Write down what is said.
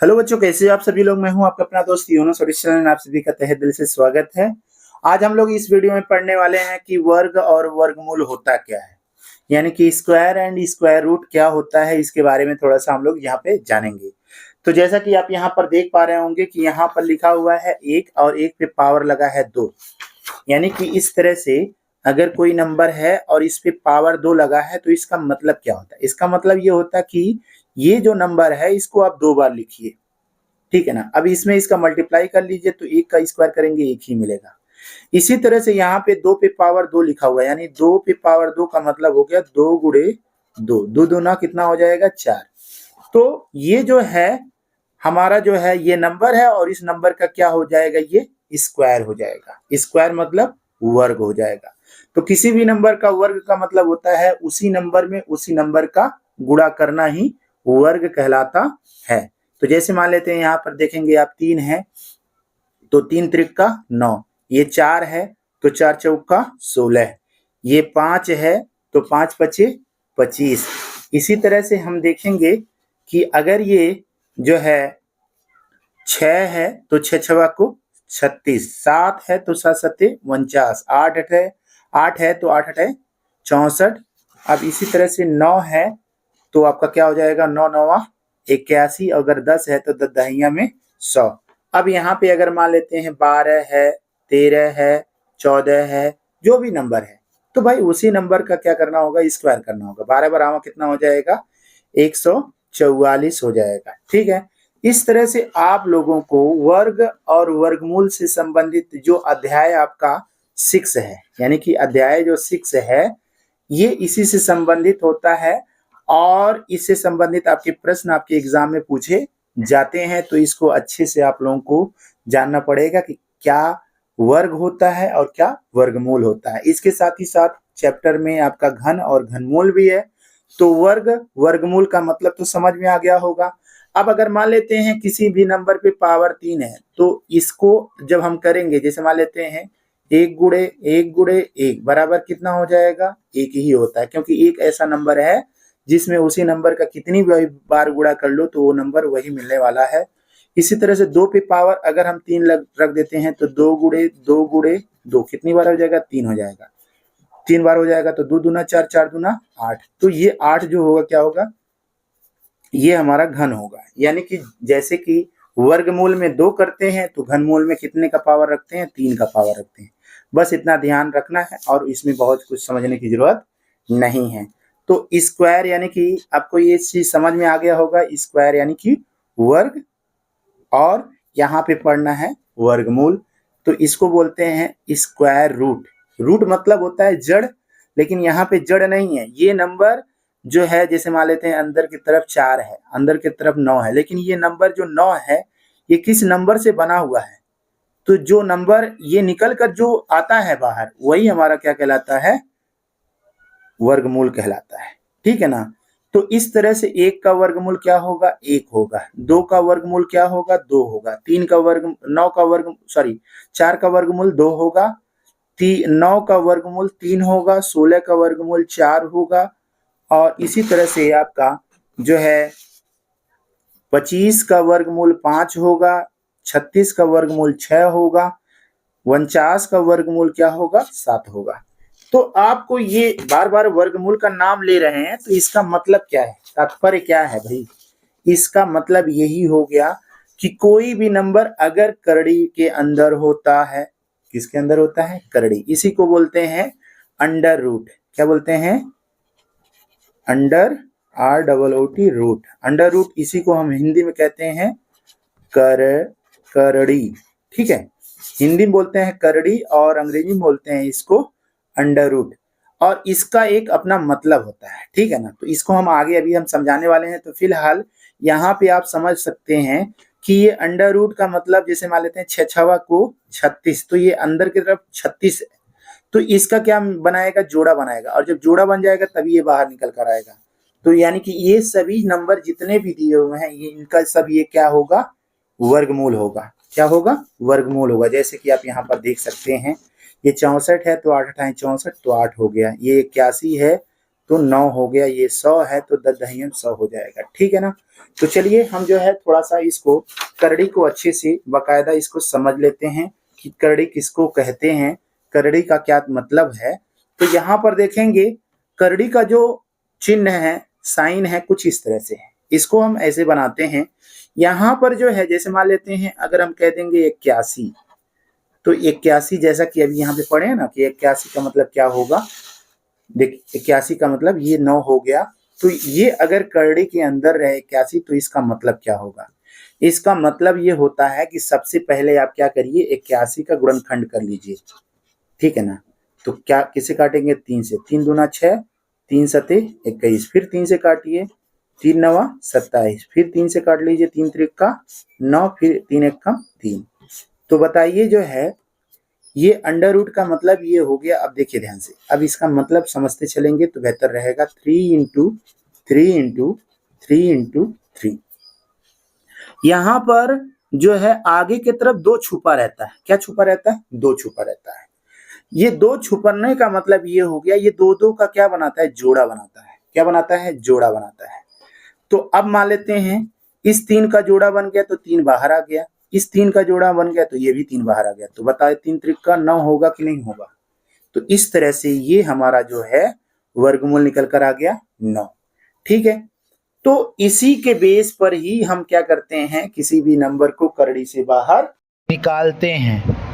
Hello बच्चों, कैसे हो आप सभी लोग। मैं हूं आपका अपना दोस्त यूनुस और इस चैनल में आप सभी का तहे दिल से स्वागत है। आज हम लोग इस वीडियो में पढ़ने वाले हैं कि वर्ग और वर्गमूल होता क्या है, यानी कि स्क्वायर एंड स्क्वायर रूट क्या होता है। इसके बारे में थोड़ा सा हम लोग यहाँ पे जानेंगे। तो जैसा कि आप यहाँ पर देख पा रहे होंगे कि यहाँ पर लिखा हुआ है 1 और 1 पे पावर लगा है 2, यानी कि इस तरह से अगर कोई नंबर है और इस पे पावर 2 लगा है तो इसका मतलब क्या होता है। इसका मतलब ये होता है कि ये जो नंबर है इसको आप 2 बार लिखिए, ठीक है ना। अब इसमें इसका मल्टीप्लाई कर लीजिए तो 1 का स्क्वायर करेंगे 1 ही मिलेगा। इसी तरह से यहाँ पे 2 पे पावर 2 लिखा हुआ है, यानी 2 पे पावर 2 का मतलब हो गया 2 गुणे 2, 2 दूना कितना हो जाएगा 4। तो ये जो है हमारा जो है ये नंबर है और इस नंबर का क्या हो जाएगा, ये स्क्वायर हो जाएगा। स्क्वायर मतलब वर्ग हो जाएगा। तो किसी भी नंबर का वर्ग का मतलब होता है उसी नंबर में उसी नंबर का गुणा करना ही वर्ग कहलाता है। तो जैसे मान लेते हैं यहाँ पर देखेंगे आप 3 है तो 3 त्रिक का 9, ये 4 है तो 4 चौक का 16, ये 5 है तो 5 पचे 25। इसी तरह से हम देखेंगे कि अगर ये जो है 6 है तो 6 छवा को 36, 7 है तो 7 सत्ते 49, 8 है तो 8 अठे 64। अब इसी तरह से 9 है तो आपका क्या हो जाएगा 9 नौवा 81, अगर 10 है तो 10 दहिया में 100। अब यहाँ पे अगर मान लेते हैं 12 है 13 है 14 है, जो भी नंबर है तो भाई उसी नंबर का क्या करना होगा, स्क्वायर करना होगा। 12 बराबर कितना हो जाएगा 144 हो जाएगा, ठीक है। इस तरह से आप लोगों को वर्ग और वर्गमूल से संबंधित जो अध्याय आपका 6 है, यानी कि अध्याय जो 6 है ये इसी से संबंधित होता है और इससे संबंधित आपके प्रश्न आपके एग्जाम में पूछे जाते हैं। तो इसको अच्छे से आप लोगों को जानना पड़ेगा कि क्या वर्ग होता है और क्या वर्गमूल होता है। इसके साथ ही साथ चैप्टर में आपका घन और घनमूल भी है। तो वर्ग वर्गमूल का मतलब तो समझ में आ गया होगा। अब अगर मान लेते हैं किसी भी नंबर पे पावर 3 है तो इसको जब हम करेंगे, जैसे मान लेते हैं 1 गुणे 1 बराबर कितना हो जाएगा 1 ही होता है, क्योंकि एक ऐसा नंबर है जिसमें उसी नंबर का कितनी बार गुणा कर लो तो वो नंबर वही मिलने वाला है। इसी तरह से 2 पे पावर अगर हम 3 रख देते हैं तो 2 कितनी बार हो जाएगा 3 हो जाएगा, 3 बार हो जाएगा तो 2 दूना 4, 4 दूना 8। तो ये 8 जो होगा क्या होगा, ये हमारा घन होगा। यानी कि जैसे कि वर्गमूल में 2 करते हैं तो घनमूल में कितने का पावर रखते हैं 3 का पावर रखते हैं। बस इतना ध्यान रखना है और इसमें बहुत कुछ समझने की जरूरत नहीं है। तो स्क्वायर यानी कि आपको ये चीज समझ में आ गया होगा, स्क्वायर यानी कि वर्ग, और यहाँ पे पढ़ना है वर्गमूल। तो इसको बोलते हैं स्क्वायर रूट। रूट मतलब होता है जड़, लेकिन यहाँ पे जड़ नहीं है। ये नंबर जो है जैसे मान लेते हैं अंदर की तरफ 4 है, अंदर की तरफ 9 है, लेकिन ये नंबर जो 9 है ये किस नंबर से बना हुआ है, तो जो नंबर ये निकल कर जो आता है बाहर वही हमारा क्या कहलाता है, वर्गमूल कहलाता है, ठीक है ना। तो इस तरह से 1 का वर्गमूल क्या होगा 1 होगा, 2 का वर्गमूल क्या होगा 2 होगा, 3 का वर्ग 9 का वर्ग 4 का वर्गमूल 2 होगा, 9 का वर्गमूल 3 होगा, 16 का वर्गमूल 4 होगा, और इसी तरह से आपका जो है 25 का वर्गमूल 5 होगा, 36 का वर्गमूल 6 होगा, 49 का वर्गमूल क्या होगा 7 होगा। तो आपको ये बार बार वर्गमूल का नाम ले रहे हैं तो इसका मतलब क्या है, तात्पर्य क्या है भाई। इसका मतलब यही हो गया कि कोई भी नंबर अगर करड़ी के अंदर होता है, किसके अंदर होता है करड़ी, इसी को बोलते हैं अंडर रूट। क्या बोलते हैं, under ROOT root. Under root इसी को हम हिंदी में कहते हैं करड़ी, ठीक है। हिंदी में बोलते हैं करड़ी और अंग्रेजी में बोलते हैं इसको अंडर रूट, और इसका एक अपना मतलब होता है, ठीक है ना। तो इसको हम आगे अभी हम समझाने वाले हैं। तो फिलहाल यहाँ पे आप समझ सकते हैं कि ये अंडर रूट का मतलब, जैसे मान लेते हैं 6 छवा को 36, तो ये अंदर की तरफ 36 है, तो इसका क्या बनाएगा जोड़ा बनाएगा, और जब जोड़ा बन जाएगा तभी ये बाहर निकल कर आएगा। तो यानी कि ये सभी नंबर जितने भी दिए हुए हैं ये इनका सब ये क्या होगा, वर्गमूल होगा। क्या होगा, वर्गमूल होगा। जैसे कि आप यहाँ पर देख सकते हैं ये 64 है तो 8 अठाई 64 तो 8 हो गया, ये 81 है तो 9 हो गया, ये 100 है तो 10 दहियन 100 हो जाएगा, ठीक है ना। तो चलिए हम जो है थोड़ा सा इसको करड़ी को अच्छे से बाकायदा इसको समझ लेते हैं कि करड़ी किसको कहते हैं, करड़ी का क्या मतलब है। तो यहाँ पर देखेंगे करड़ी का जो चिन्ह है, साइन है, कुछ इस तरह से है। इसको हम ऐसे बनाते हैं, यहाँ पर जो है जैसे मान लेते हैं अगर हम कह देंगे 81, तो 81 जैसा कि अभी यहाँ पे पढ़े हैं ना कि 81 का मतलब क्या होगा। देख 81 का मतलब ये 9 हो गया, तो ये अगर करड़ी के अंदर रहे 81 तो इसका मतलब क्या होगा। इसका मतलब ये होता है कि सबसे पहले आप क्या करिए 81 का गुणनखंड कर लीजिए, ठीक है ना। तो क्या किसे काटेंगे 3 से, 3 दूना 6, 3 सते 21, फिर 3 से काटिए, 3 नवा 27, फिर 3 से काट लीजिए, 3 त्रिका 9, फिर 3 एक का 3। तो बताइए जो है ये अंडर रूट का मतलब ये हो गया। अब देखिए ध्यान से, अब इसका मतलब समझते चलेंगे तो बेहतर रहेगा। 3 इंटू 3 इंटू 3 इंटू 3, यहाँ पर जो है आगे की तरफ 2 छुपा रहता है। क्या छुपा रहता है? 2 छुपा रहता है। ये 2 छुपने का मतलब ये हो गया, ये 2 का क्या बनाता है? जोड़ा बनाता है। क्या बनाता है? जोड़ा बनाता है। तो अब मान लेते हैं इस 3 का जोड़ा बन गया तो 3 बाहर आ गया, इस 3 का जोड़ा बन गया तो ये भी 3 बाहर आ गया। तो बताए 3 त्रिका 9 होगा कि नहीं होगा। तो इस तरह से ये हमारा जो है वर्गमूल निकल कर आ गया 9, ठीक है। तो इसी के बेस पर ही हम क्या करते हैं, किसी भी नंबर को करड़ी से बाहर निकालते हैं।